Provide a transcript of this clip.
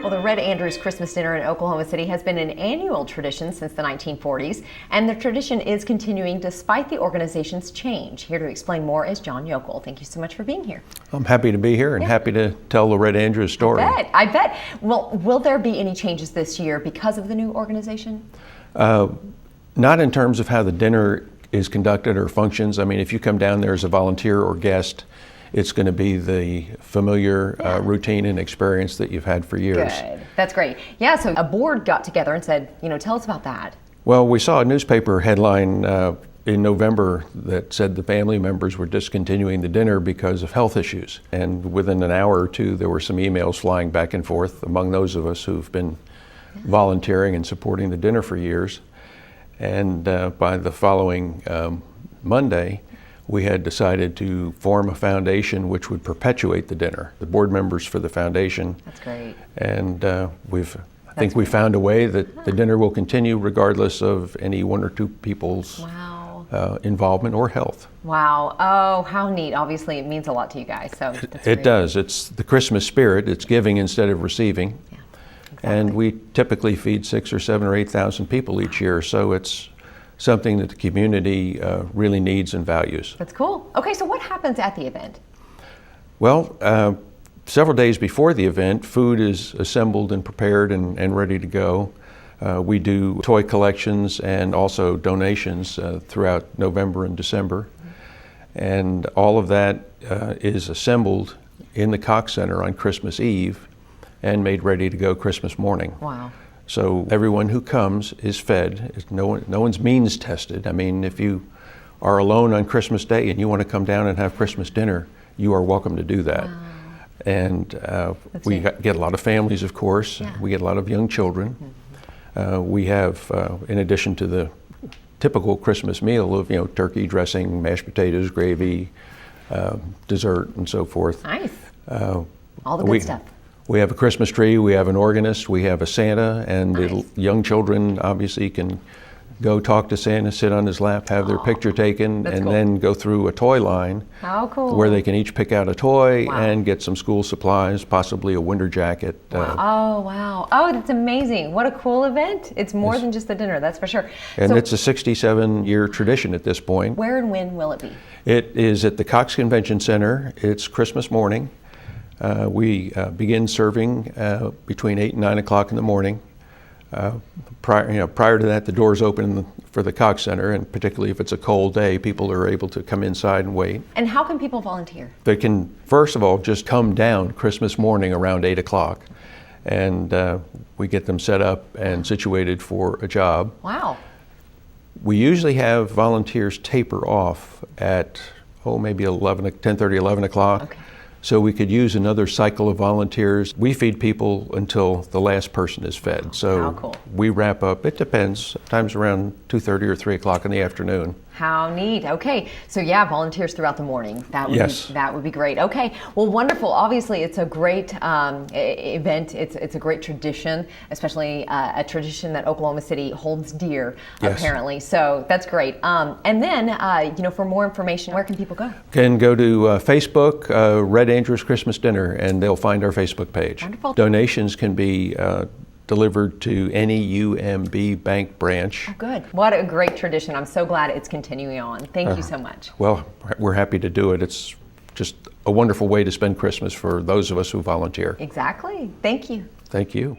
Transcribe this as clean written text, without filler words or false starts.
Well, the Red Andrews Christmas Dinner in Oklahoma City has been an annual tradition since the 1940s, and the tradition is continuing despite the organization's change. Here to explain more is John Yokel. Thank you so much for being here. I'm happy to be here and happy to tell the Red Andrews story. I bet. Well, will there be any changes this year because of the new organization? Not in terms of how the dinner is conducted or functions. I mean, if you come down there as a volunteer or guest, it's going to be the familiar routine and experience that you've had for years. Good. That's great. Yeah, so a board got together and said, tell us about that. Well, we saw a newspaper headline in November that said the family members were discontinuing the dinner because of health issues. And within an hour or two, there were some emails flying back and forth among those of us who've been volunteering and supporting the dinner for years. And by the following Monday, we had decided to form a foundation which would perpetuate the dinner. The board members for the foundation. That's great. And I think we found a way that the dinner will continue regardless of any one or two people's involvement or health. Wow. Oh, how neat. Obviously, it means a lot to you guys. So it does. It's the Christmas spirit. It's giving instead of receiving. Yeah, exactly. And we typically feed 6,000 or 7,000 or 8,000 people each year. So it's something that the community really needs and values. That's cool. Okay, so what happens at the event? Well, several days before the event, food is assembled and prepared and ready to go. We do toy collections and also donations throughout November and December. And all of that is assembled in the Cox Center on Christmas Eve and made ready to go Christmas morning. Wow. So everyone who comes is fed. No one's means tested. I mean, if you are alone on Christmas Day and you want to come down and have Christmas dinner, you are welcome to do that. Wow. And we get a lot of families, of course. Yeah. We get a lot of young children. We have, in addition to the typical Christmas meal of turkey, dressing, mashed potatoes, gravy, dessert, and so forth. Nice. All the good stuff. We have a Christmas tree, we have an organist, we have a Santa, and the young children obviously can go talk to Santa, sit on his lap, have their picture taken, and then go through a toy line. How cool. Where they can each pick out a toy and get some school supplies, possibly a winter jacket. Oh, wow. Oh, that's amazing. What a cool event. It's more than just the dinner, that's for sure. And it's a 67-year tradition at this point. Where and when will it be? It is at the Cox Convention Center. It's Christmas morning. We begin serving between 8 and 9 o'clock in the morning. Prior to that, the doors open for the Cox Center, and particularly if it's a cold day, people are able to come inside and wait. And how can people volunteer? They can, first of all, just come down Christmas morning around 8 o'clock, and we get them set up and situated for a job. Wow. We usually have volunteers taper off at, maybe 10:30, 11 o'clock. Okay. So we could use another cycle of volunteers. We feed people until the last person is fed. So we wrap up, it depends, sometimes around 2:30 or 3 o'clock in the afternoon. How neat. Okay, so volunteers throughout the morning. That would be great. Okay, well, wonderful. Obviously, it's a great event. It's a great tradition, especially a tradition that Oklahoma City holds dear, apparently. So that's great. And then, for more information, where can people go? Can go to Facebook, Red Andrews Christmas Dinner, and they'll find our Facebook page. Wonderful. Donations can be delivered to any UMB bank branch. Oh, good. What a great tradition. I'm so glad it's continuing on. Thank you so much. Well, we're happy to do it. It's just a wonderful way to spend Christmas for those of us who volunteer. Exactly. Thank you. Thank you.